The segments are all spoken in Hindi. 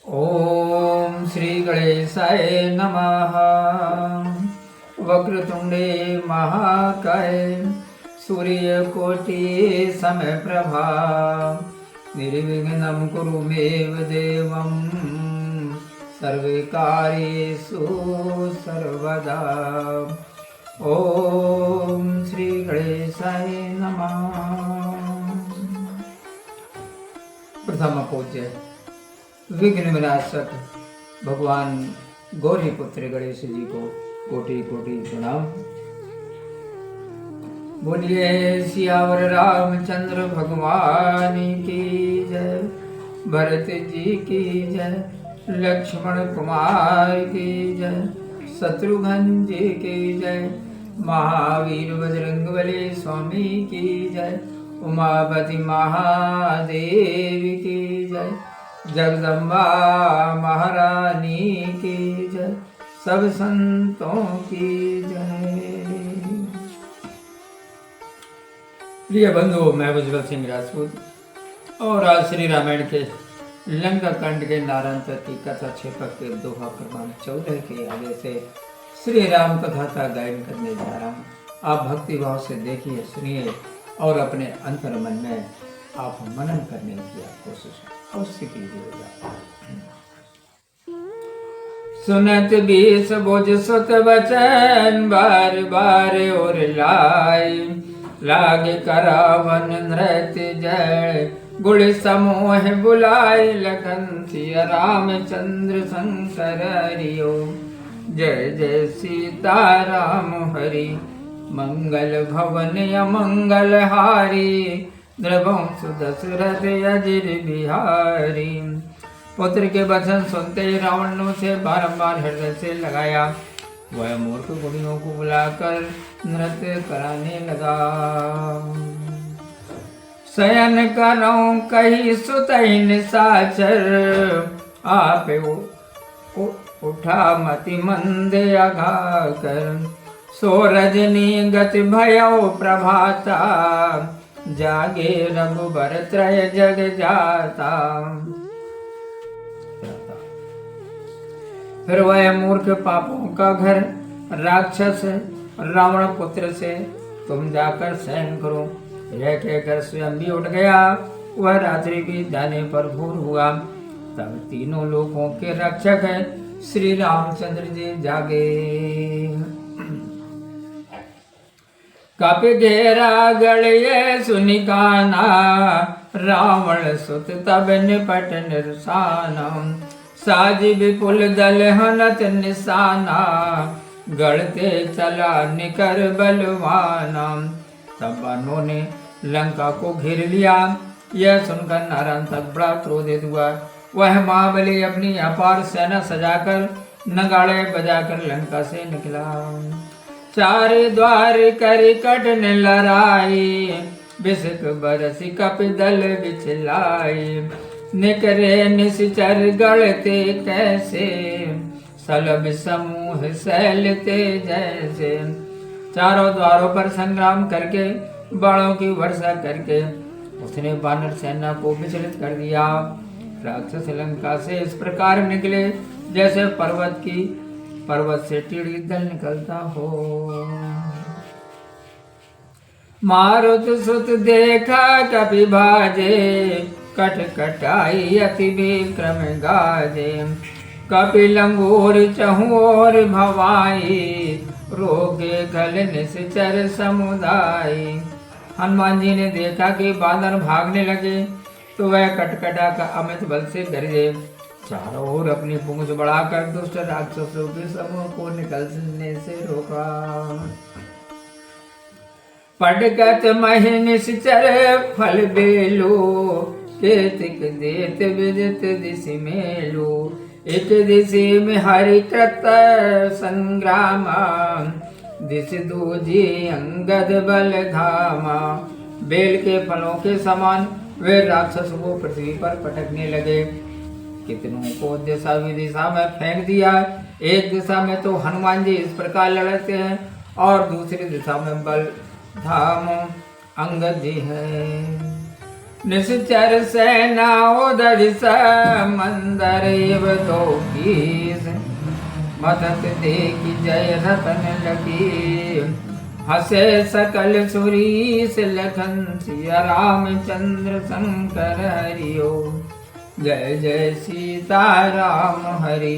ओम श्री गणेशाय नमः। वक्रतुंडे महाकाय सूर्यकोटि समप्रभा निर्विघ्नं कुरु मे देवं सर्वकार्येषु सर्वदा। ओम श्री गणेशाय नमः। प्रथम पूज्य विघ्न विनाशक भगवान गौरी पुत्र गणेश जी को कोटि कोटि प्रणाम। बोलिए सियावर रामचंद्र भगवान की जय, भरत जी की जय, लक्ष्मण कुमार की जय, शत्रुघ्न जी की जय, महावीर बजरंगबली स्वामी की जय, उमापति महादेव की जय, जगदम्बा महारानी की जय, सब संतों की जय। प्रिय बंधुओं, मैं उज्ज्वल सिंह राजपूत और आज श्री रामायण के लंका कांड के नारायण की कथा छेपक के दोहा क्रमांक 14 के आगे से श्री राम कथा का गायन करने जा रहा हूँ। आप भक्ति भाव से देखिए, सुनिए और अपने अंतर मन में आप मनन करने की कोशिश अवश्य कीजिएगा। सुनत बीस बोझ सुत वचन बार बार और लाई, लागे करावन नृत्य जय, गुण समूह बुलाए लखन सिया रामचंद्र शंकर हरिओ। जय जय सीता राम हरि, मंगल भवन अमंगल हारी, द्रवंश दशरथ अजिर बिहारी। पुत्र के वचन सुनते ही रावण से बारंबार हृदय से लगाया, वह मूर्ख बुढ़ियों को बुलाकर नृत्य कराने लगा। शयन करो कही सुतैन साचर, आप उठा मति मंद अघा कर, सो रजनी गति भयो प्रभाता, जागे रघुबर त्रय जग जाता। फिर वह मूर्ख पापों का घर राक्षस रावण पुत्र से तुम जाकर सहन करो, यह कहकर स्वयं भी उठ गया। वह रात्रि भी जाने पर भोर हुआ, तब तीनों लोकों के रक्षक है श्री रामचंद्र जी जागे। कप घेरा गड़िए सुनिकाना, रावण सुत तब निपट निरसाना, साज विपुल दल हनत निशाना, गढ़ते चला निकर बलवाना। तब वानों ने लंका को घेर लिया। यह सुनकर नारायण तक बड़ा क्रोधित हुआ। वह महाबली अपनी अपार सेना सजाकर नगाड़े बजाकर लंका से निकला। चार द्वार कर कटन लड़ाई, बिसक बरस कप दल बिछलाई, निकरे निश्चर गढ़ते कैसे, सलब समूह सैलते जैसे। चारों द्वारों पर संग्राम करके बाणों की वर्षा करके उसने वानर सेना को विचलित कर दिया। राक्षस लंका से इस प्रकार निकले जैसे पर्वत से टिड़ी दल निकलता हो। मारुत सुत देखा कपि भाजे, कट कटाई अति विक्रम गाजे, कपि लंगूर चहुओर भवाई, रोगे गल निश्चर समुदाय। हनुमान जी ने देखा कि बानर भागने लगे तो वह कटकटा का अमित बल से गरजे, चारों ओर अपनी पूंछ बढ़ाकर दुष्ट राक्षसों के समूह को निकलने से रोका। पटकत महि निश्चर फल बेलो, केतिक देत विदित दिशि मेलो, एक दिशि में हरि कृत संग्राम, दिश दूजी अंगद बल धामा। बेल के फलों के समान वे राक्षस को पृथ्वी पर पटकने लगे। कितनों को दिशा विदिशा में फेंक दिया। एक दिशा में तो हनुमान जी इस प्रकार लड़ते हैं और दूसरी दिशा में बल धाम अंगद जी है। निश्चर सेना उदर मंदर एव दो कीस मदद देखी जय रतन लगी हसे सकल सुरीस लखन सिया रामचंद्र शंकर हरिओ जय जय सीता राम हरि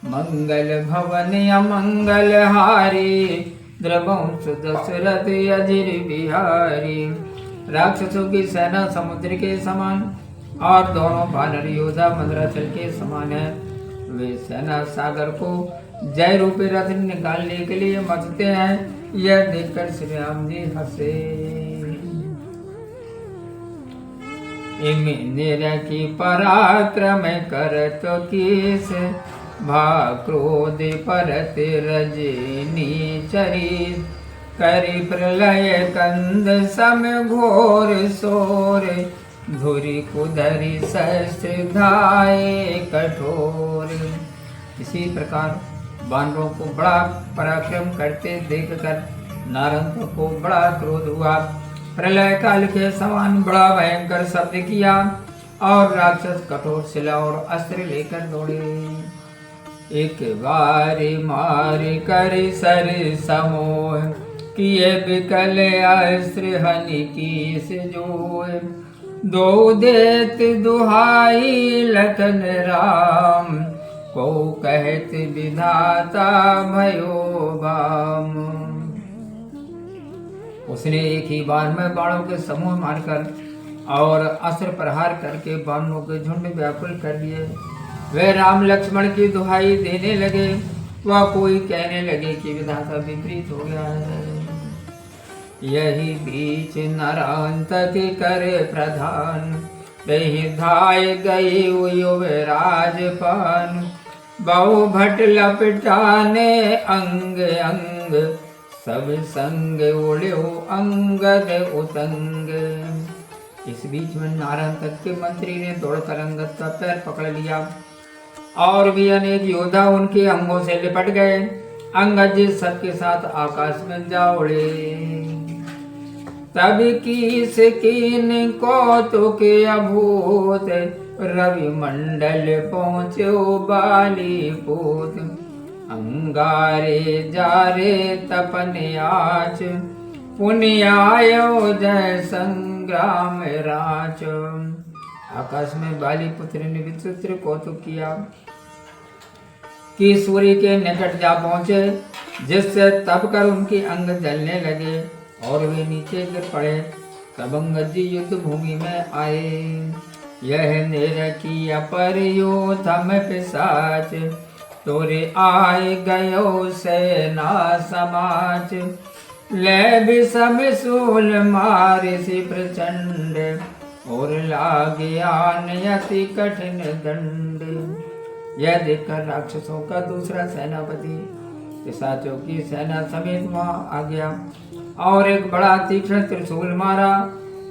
मंगल भवन अमंगल हारी द्रवंश दशरथ अजिर बिहारी। राक्षसों की सेना समुद्र के समान और दोनों वानर योद्धा मंदराचल के समान है। वे सेना सागर को जय रूपी रथ निकालने के लिए मचते हैं। यह देखकर श्री राम जी हंसे। की पराक्रम करत किस भा क्रोध परत रजनी चरी करि प्रलय कंद सम घोर सोर धुरी कुधरी शस्त्र धाये कठोर। इसी प्रकार वानरों को बड़ा पराक्रम करते देखकर नारद को बड़ा क्रोध हुआ। प्रलय काल के समान बड़ा भयंकर शब्द किया और राक्षस कठोर शिला और अस्त्र लेकर दौड़े। एक बार मार कर सर समोह किए विकल अस्त्र हनि कीस जोय दो देत दुहाई लखन राम को कहत विधाता भयो बाम। उसने एक ही बार में बाणों के समूह मारकर और अस्त्र प्रहार करके वानरों के झुंड व्याकुल कर दिए। वे राम लक्ष्मण की दुहाई देने लगे। वह कोई कहने लगे कि विधाता विपरीत हो गया है। यही बीच नरांतक करे प्रधान दही धाय गई राजपान बहु भट लपटाने अंग अंग सब संग उड़ो अंगद उतंग। इस बीच में नारायण के मंत्री ने दौड़कर अंगद का पैर पकड़ लिया और भी अनेक योद्धा उनके अंगों से लिपट गए। अंगद जी सबके साथ आकाश में जा उड़े। तब कीस कीन कौतुक अभूत रवि मंडल पहुँचो बाली पूत अंगारे जारे तपन आच पुण्यायो जय संग्राम राच। आकाश में बाली पुत्र ने विचित्र कौतुक किया कि सूर्य के निकट जा पहुंचे जिससे तप कर उनके अंग जलने लगे और वे नीचे गिर पड़े। तब अंगद जी युद्ध भूमि में आए। यह निर की अपर योधम पिशाच तोरे आए गयो सेना समाज ले विषम शूल मारे से प्रचंड और लागे आन अति कठिन दंड। यह देखकर राक्षसों का दूसरा सेनापति पिशाचों की सेना समेत वहां आ गया और एक बड़ा तीक्ष्ण त्रिशूल मारा।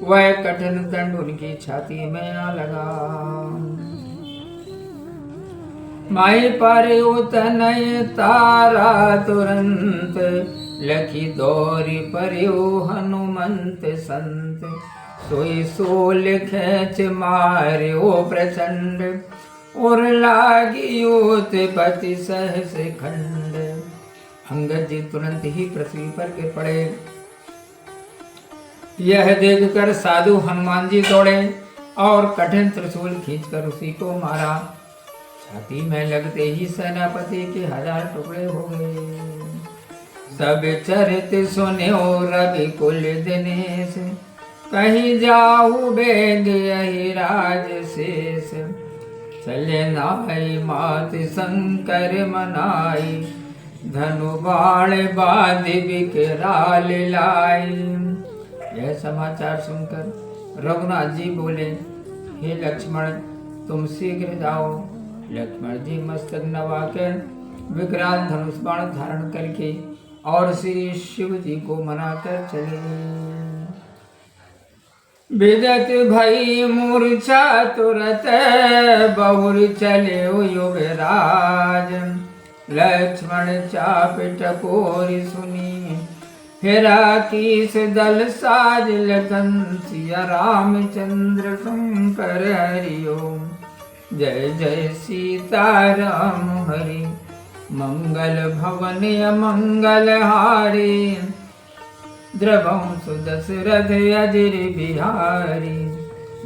वह कठिन दंड उनकी छाती में आ लगा। माई पर उतनय तारा तुरंत लखी दौरी पर्यो हनुमंत संत सोई सोल खेच मार्यो प्रचंड और लागी उत्पत्ति सहस खंड। अंगद जी तुरंत ही पृथ्वी पर गिर पड़े। यह देखकर साधु हनुमान जी दौड़े और कठिन त्रिशूल खींचकर उसी को मारा। छाती में लगते ही सेनापति के 1000 टुकड़े हो गए। सब चरित सुने रवि कुल दिनेश कहीं जाऊ बेग यही राज शेष चले नाई मात शंकर मनाई धनु बाण बांध विकराल लाई। यह समाचार सुनकर रघुनाथ जी बोले, हे लक्ष्मण तुम शीघ्र जाओ। लक्ष्मण जी मस्तक नवाकर विकराल धनुष बाण धारण करके और श्री शिव जी को मनाकर चले। विदत भई मूर्छा तुरत बहुर चले युगराज। लक्ष्मण चाप टकोरी सुनी हेरा कीस दल साज लखन सिया रामचंद्र शंकर हरिओम। जय जय सीताराम हरि मंगल भवन अमंगल हारी। द्रवं सुदशरथ अजर बिहारी।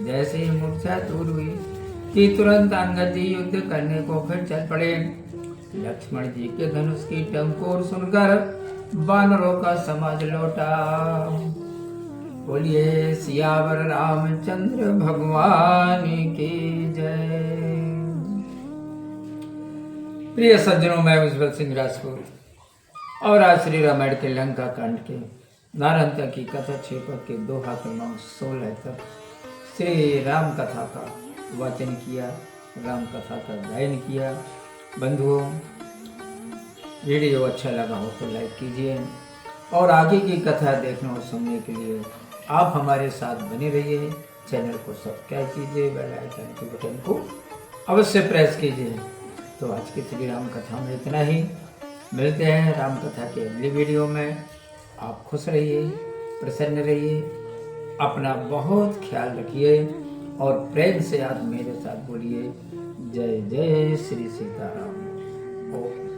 जैसे मूर्छा दूर हुई कि तुरंत अंगद जी युद्ध करने को फिर चल पड़े। लक्ष्मण जी के धनुष की टंकोर सुनकर वानरों का समाज लौटा। बोलिए सियावर रामचंद्र भगवान की जय। प्रिय सज्जनों, मैं उज्जवल सिंह राजपूत और आज श्री रामायण के लंका कांड के नारंता की कथा क्षेपक के 2 क्रमांक 16 तक श्री राम कथा का वाचन किया, राम कथा का गायन किया। बंधुओं, वीडियो अच्छा लगा हो तो लाइक कीजिए और आगे की कथा देखने और सुनने के लिए आप हमारे साथ बने रहिए। चैनल को सब्सक्राइब कीजिए, बेल आइकन के बटन को अवश्य प्रेस कीजिए। तो आज की श्री राम कथा में इतना ही। मिलते हैं राम कथा के अगली वीडियो में। आप खुश रहिए, प्रसन्न रहिए, अपना बहुत ख्याल रखिए और प्रेम से आप मेरे साथ बोलिए जय जय श्री सीताराम। ओम।